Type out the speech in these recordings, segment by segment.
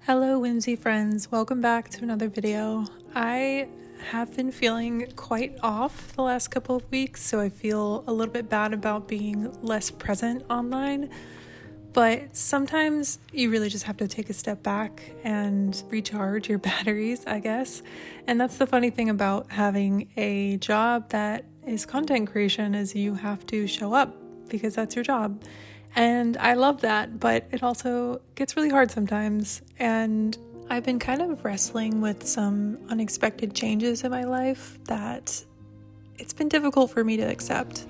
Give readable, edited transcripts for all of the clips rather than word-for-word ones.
Hello whimsy friends, welcome back to another video. I have been feeling quite off the last couple of weeks, so I feel a little bit bad about being less present online, but sometimes you really just have to take a step back and recharge your batteries, I guess. And that's the funny thing about having a job that is content creation, is you have to show up because that's your job. And I love that, but it also gets really hard sometimes. And I've been kind of wrestling with some unexpected changes in my life that it's been difficult for me to accept.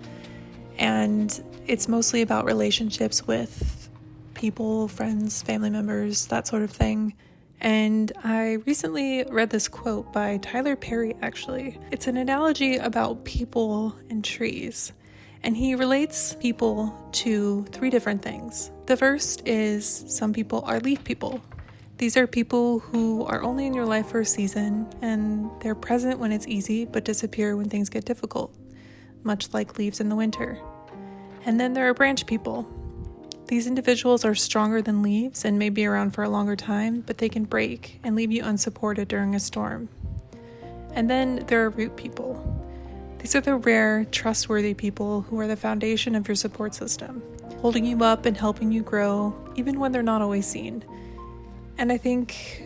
And it's mostly about relationships with people, friends, family members, that sort of thing. And I recently read this quote by Tyler Perry, actually. It's an analogy about people and trees. And he relates people to three different things. The first is some people are leaf people. These are people who are only in your life for a season, and they're present when it's easy, but disappear when things get difficult, much like leaves in the winter. And then there are branch people. These individuals are stronger than leaves and may be around for a longer time, but they can break and leave you unsupported during a storm. And then there are root people. These are the rare, trustworthy people who are the foundation of your support system, holding you up and helping you grow, even when they're not always seen. And I think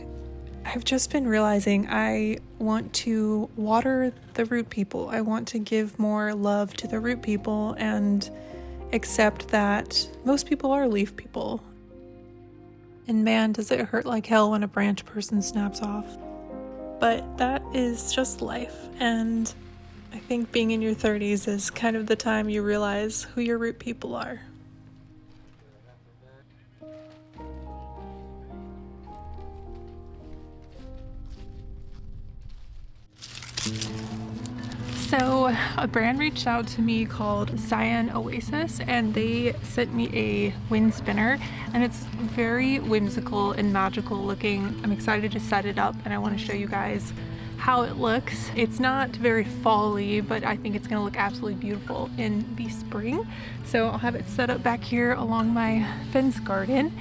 I've just been realizing I want to water the root people. I want to give more love to the root people and accept that most people are leaf people. And man, does it hurt like hell when a branch person snaps off. But that is just life, and I think being in your 30s is kind of the time you realize who your root people are. So a brand reached out to me called Cyan Oasis, and they sent me a wind spinner, and it's very whimsical and magical looking. I'm excited to set it up, and I want to show you guys how it looks. It's not very fall-y, but I think it's gonna look absolutely beautiful in the spring. So I'll have it set up back here along my fence garden,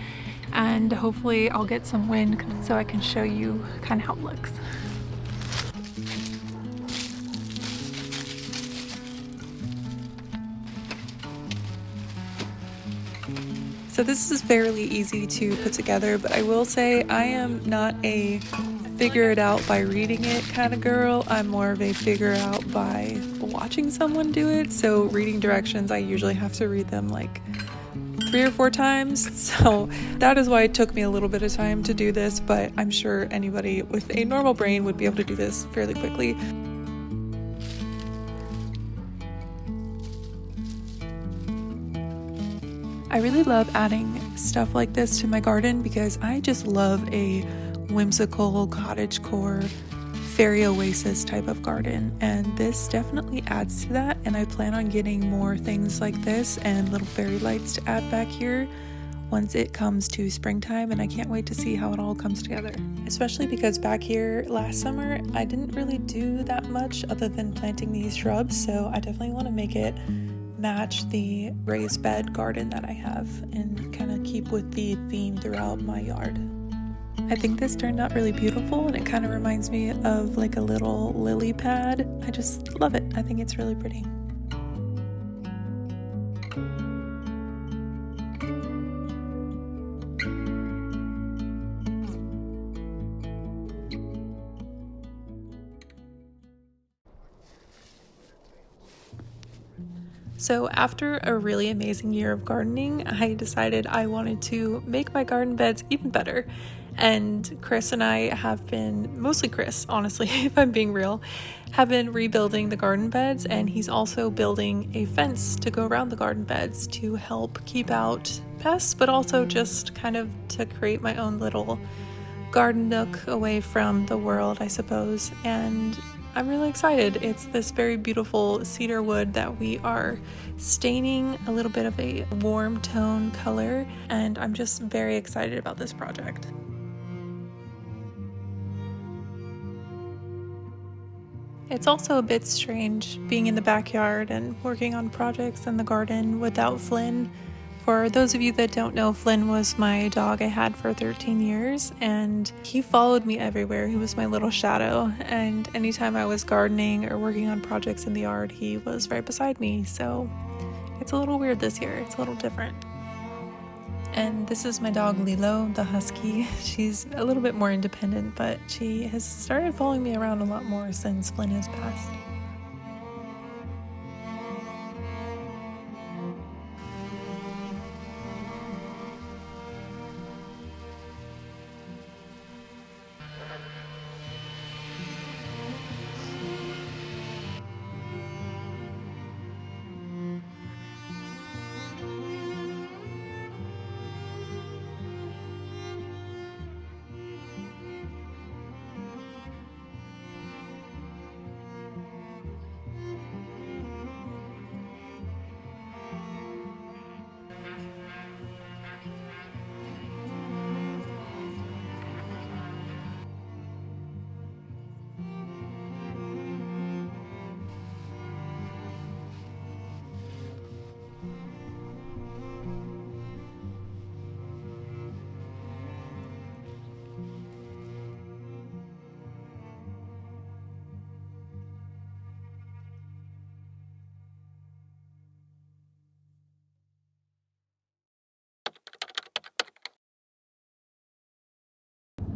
and hopefully I'll get some wind so I can show you kind of how it looks. So this is fairly easy to put together, but I will say I am not a figure it out by reading it kind of girl. I'm more of a figure out by watching someone do it. So reading directions, I usually have to read them like 3 or 4 times. So that is why it took me a little bit of time to do this, but I'm sure anybody with a normal brain would be able to do this fairly quickly. I really love adding stuff like this to my garden because I just love a whimsical cottagecore fairy oasis type of garden, and this definitely adds to that. And I plan on getting more things like this and little fairy lights to add back here once it comes to springtime, and I can't wait to see how it all comes together, especially because back here last summer I didn't really do that much other than planting these shrubs, so I definitely want to make it match the raised bed garden that I have and kind of keep with the theme throughout my yard. I think this turned out really beautiful, and it kind of reminds me of like a little lily pad. I just love it. I think it's really pretty. So after a really amazing year of gardening, I decided I wanted to make my garden beds even better. And Chris and I have been, mostly Chris, honestly, if I'm being real, have been rebuilding the garden beds, and he's also building a fence to go around the garden beds to help keep out pests, but also just kind of to create my own little garden nook away from the world, I suppose. And I'm really excited. It's this very beautiful cedar wood that we are staining a little bit of a warm tone color, and I'm just very excited about this project. It's also a bit strange being in the backyard and working on projects in the garden without Flynn, For those of you that don't know, Flynn was my dog I had for 13 years, and he followed me everywhere. He was my little shadow, and anytime I was gardening or working on projects in the yard, he was right beside me. So it's a little weird this year. It's a little different. And this is my dog Lilo, the husky. She's a little bit more independent, but she has started following me around a lot more since Flynn has passed.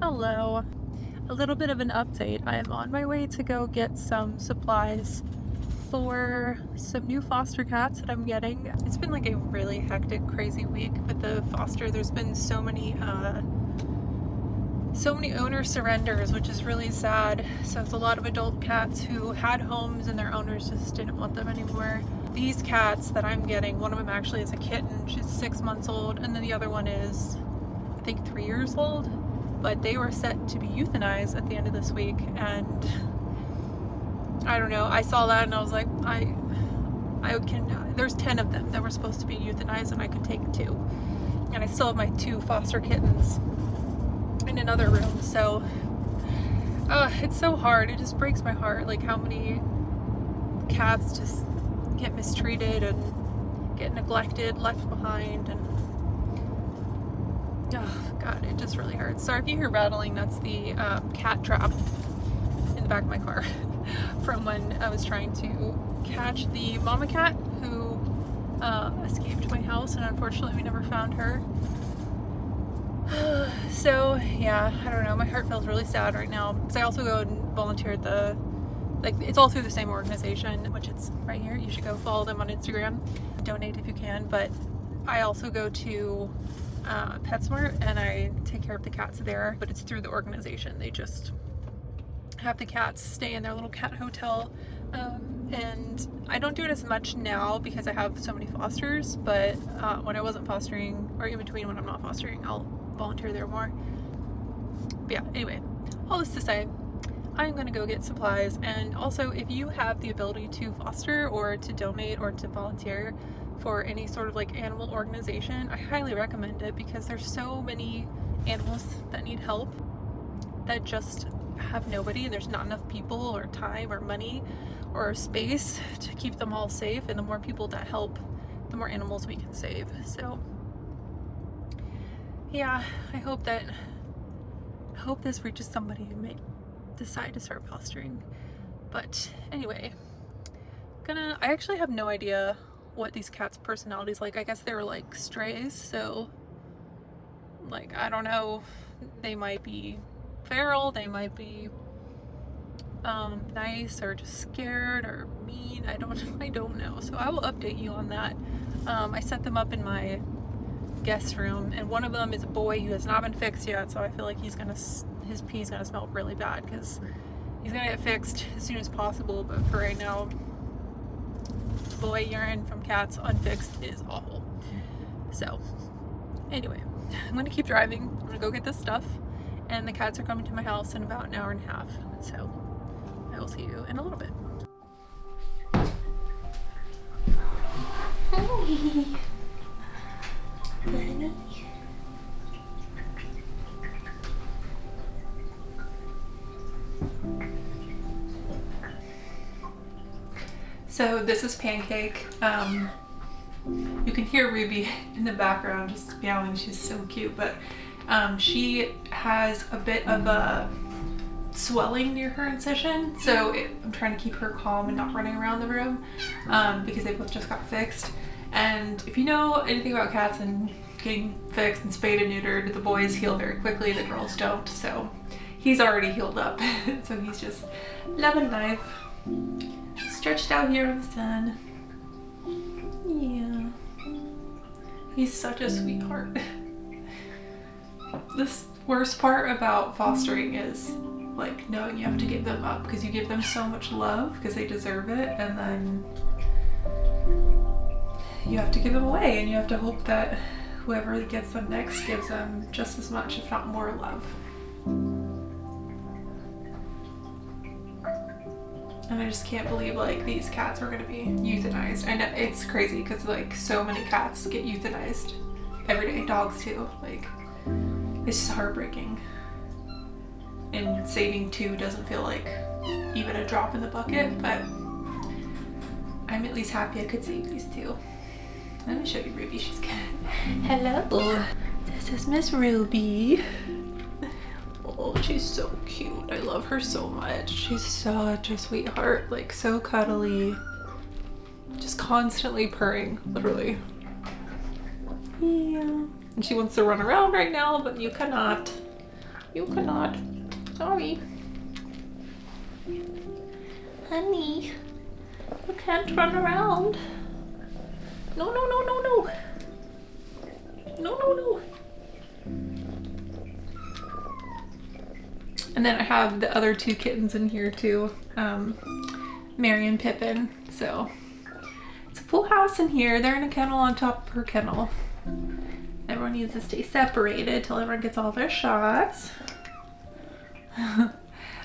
Hello. A little bit of an update. I am on my way to go get some supplies for some new foster cats that I'm getting. It's been like a really hectic, crazy week with the foster. There's been so many owner surrenders, which is really sad. So it's a lot of adult cats who had homes and their owners just didn't want them anymore. These cats that I'm getting, one of them actually is a kitten. She's 6 months old, and then the other one is, I think, 3 years old. But they were set to be euthanized at the end of this week, and I don't know, I saw that and I was like, there's 10 of them that were supposed to be euthanized and I could take 2. And I still have my 2 foster kittens in another room, so it's so hard. It just breaks my heart, like how many cats just get mistreated and get neglected, left behind, and oh god, it just really hurts. Sorry if you hear rattling, that's the cat trap in the back of my car from when I was trying to catch the mama cat who escaped my house, and unfortunately we never found her. So yeah, I don't know, my heart feels really sad right now because I also go and volunteer at it's all through the same organization, which it's right here. You should go follow them on Instagram, donate if you can. But I also go to PetSmart and I take care of the cats there, but it's through the organization. They just have the cats stay in their little cat hotel, and I don't do it as much now because I have so many fosters, but when I wasn't fostering, or in between when I'm not fostering, I'll volunteer there more. But yeah, anyway, all this to say, I'm gonna go get supplies. And also, if you have the ability to foster or to donate or to volunteer for any sort of like animal organization, I highly recommend it, because there's so many animals that need help that just have nobody, and there's not enough people or time or money or space to keep them all safe. And the more people that help, the more animals we can save. So yeah, I hope this reaches somebody who may decide to start fostering. But anyway, I actually have no idea what these cats' personalities like. I guess they were like strays, so like I don't know, they might be feral, they might be nice, or just scared or mean. I don't know, so I will update you on that. I set them up in my guest room, and one of them is a boy who has not been fixed yet, so I feel like his pee's gonna smell really bad, because he's gonna get fixed as soon as possible. But for right now, boy urine from cats unfixed is awful. So anyway, I'm gonna keep driving. I'm gonna go get this stuff, and the cats are coming to my house in about an hour and a half, so I will see you in a little bit. Hi. Honey. So this is Pancake. You can hear Ruby in the background just meowing. She's so cute, but she has a bit of a swelling near her incision, so I'm trying to keep her calm and not running around the room because they both just got fixed. And if you know anything about cats and getting fixed and spayed and neutered, the boys heal very quickly, the girls don't. So he's already healed up. So he's just loving life, stretched out here in the sun. Yeah, he's such a sweetheart. The worst part about fostering is like knowing you have to give them up, because you give them so much love because they deserve it, and then you have to give them away, and you have to hope that whoever gets them next gives them just as much, if not more, love. And I just can't believe like these cats are gonna be euthanized. And it's crazy because like so many cats get euthanized every day, dogs too. Like, it's just heartbreaking. And saving 2 doesn't feel like even a drop in the bucket, but I'm at least happy I could save these 2. Let me show you Ruby. She's good. Hello. This is Miss Ruby. Oh, she's so cute. I love her so much. She's such a sweetheart. Like, so cuddly. Just constantly purring, literally. Yeah. And she wants to run around right now, but you cannot. You cannot. Sorry. Honey, you can't run around. No, no, no, no, no. No, no, no. And then I have the other 2 kittens in here too, Mary and Pippin. So it's a full house in here. They're in a kennel on top of her kennel. Everyone needs to stay separated till everyone gets all their shots.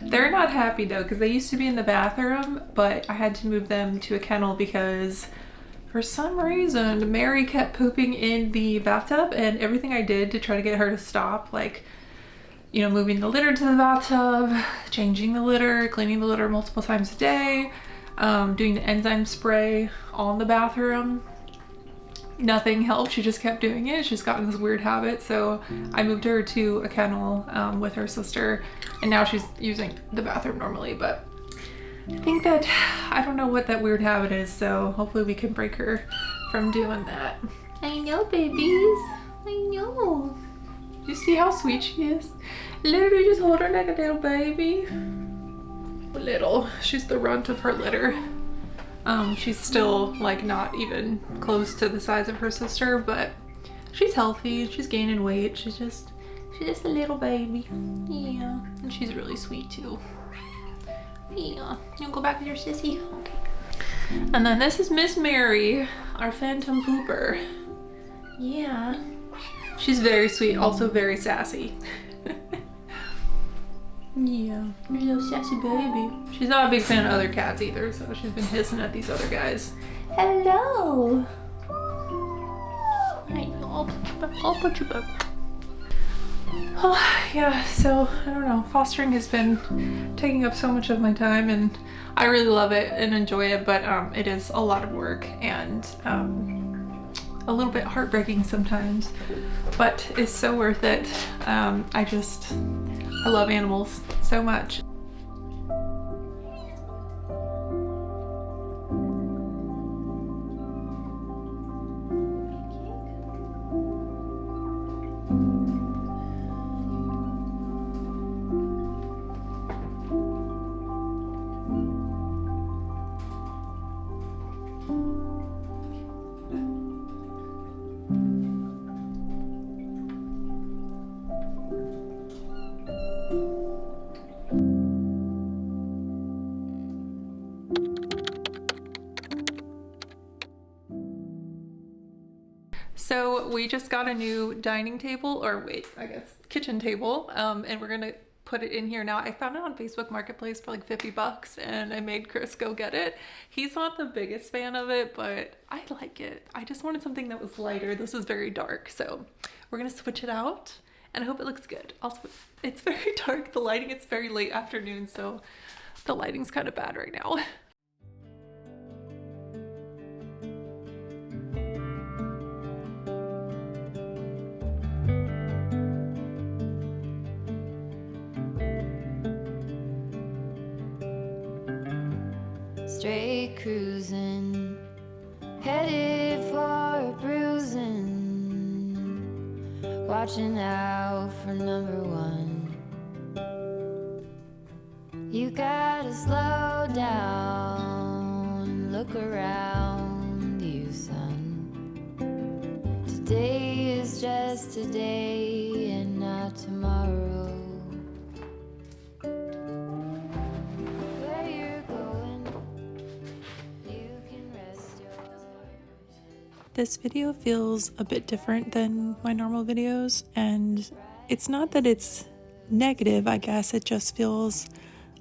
They're not happy though, because they used to be in the bathroom, but I had to move them to a kennel because for some reason Mary kept pooping in the bathtub, and everything I did to try to get her to stop, like, you know, moving the litter to the bathtub, changing the litter, cleaning the litter multiple times a day, doing the enzyme spray on the bathroom, nothing helped. She just kept doing it. She's gotten this weird habit, so I moved her to a kennel with her sister, and now she's using the bathroom normally. But I think that, I don't know what that weird habit is, so hopefully we can break her from doing that. I know, babies. I know. You see how sweet she is? Literally just hold her like a little baby. Little. She's the runt of her litter. She's still like not even close to the size of her sister, but she's healthy. She's gaining weight. She's just a little baby. Yeah, and she's really sweet too. Yeah, you go back with your sissy. Okay. And then this is Miss Mary, our phantom pooper. Yeah, she's very sweet, also very sassy. Yeah, you're a little sassy baby. She's not a big fan of other cats either, so she's been hissing at these other guys. Hello. I'll put you back. Oh, yeah, so I don't know. Fostering has been taking up so much of my time, and I really love it and enjoy it, but it is a lot of work and a little bit heartbreaking sometimes, but it's so worth it. I love animals so much. So we just got a new dining table, or wait, I guess kitchen table, and we're gonna put it in here now. I found it on Facebook Marketplace for like 50 bucks, and I made Chris go get it. He's not the biggest fan of it, but I like it. I just wanted something that was lighter. This is very dark, so we're gonna switch it out, and I hope it looks good. Also, it's very dark, the lighting, it's very late afternoon, so the lighting's kind of bad right now. straight cruising, headed for a bruising, watching out for number one. You gotta slow down and look around you, son. Today is just today and not tomorrow. Where you're going, you can rest your head. This video feels a bit different than my normal videos, and it's not that it's negative, I guess. It just feels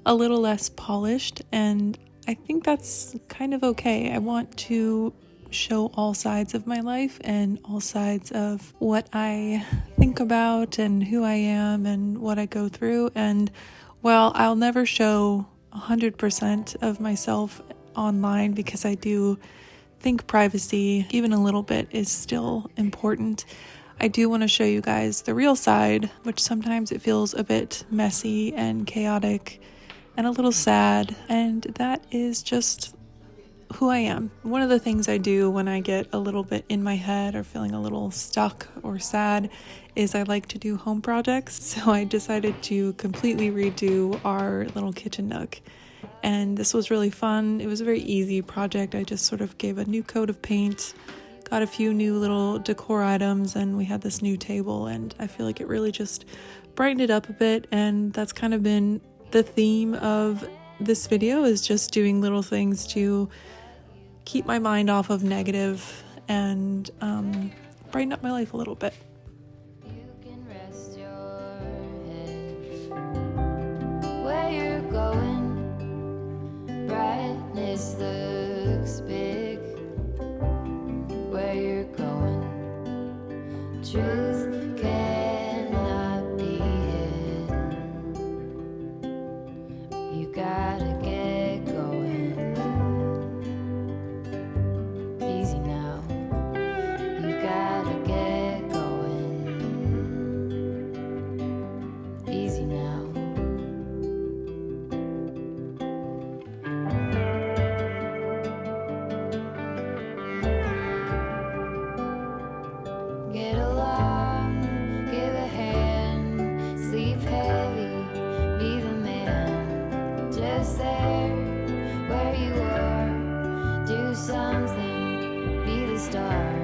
a little less polished, and I think that's kind of okay. I want to show all sides of my life and all sides of what I think about and who I am and what I go through. And while I'll never show 100% of myself online, because I do think privacy, even a little bit, is still important, I do want to show you guys the real side, which sometimes it feels a bit messy and chaotic and a little sad, and that is just who I am. One of the things I do when I get a little bit in my head or feeling a little stuck or sad is I like to do home projects. So I decided to completely redo our little kitchen nook, and this was really fun. It was a very easy project. I just sort of gave a new coat of paint, got a few new little decor items, and we had this new table, and I feel like it really just brightened it up a bit. And that's kind of been the theme of this video, is just doing little things to keep my mind off of negative and brighten up my life a little bit. You can rest your head. Where you're going, brightness looks big. Where you're going, truth cannot be hid. You gotta get going. Easy now. You gotta get going. Easy now. Get along, give a hand, sleep heavy, be the man. Just there, where you are, do something, be the star.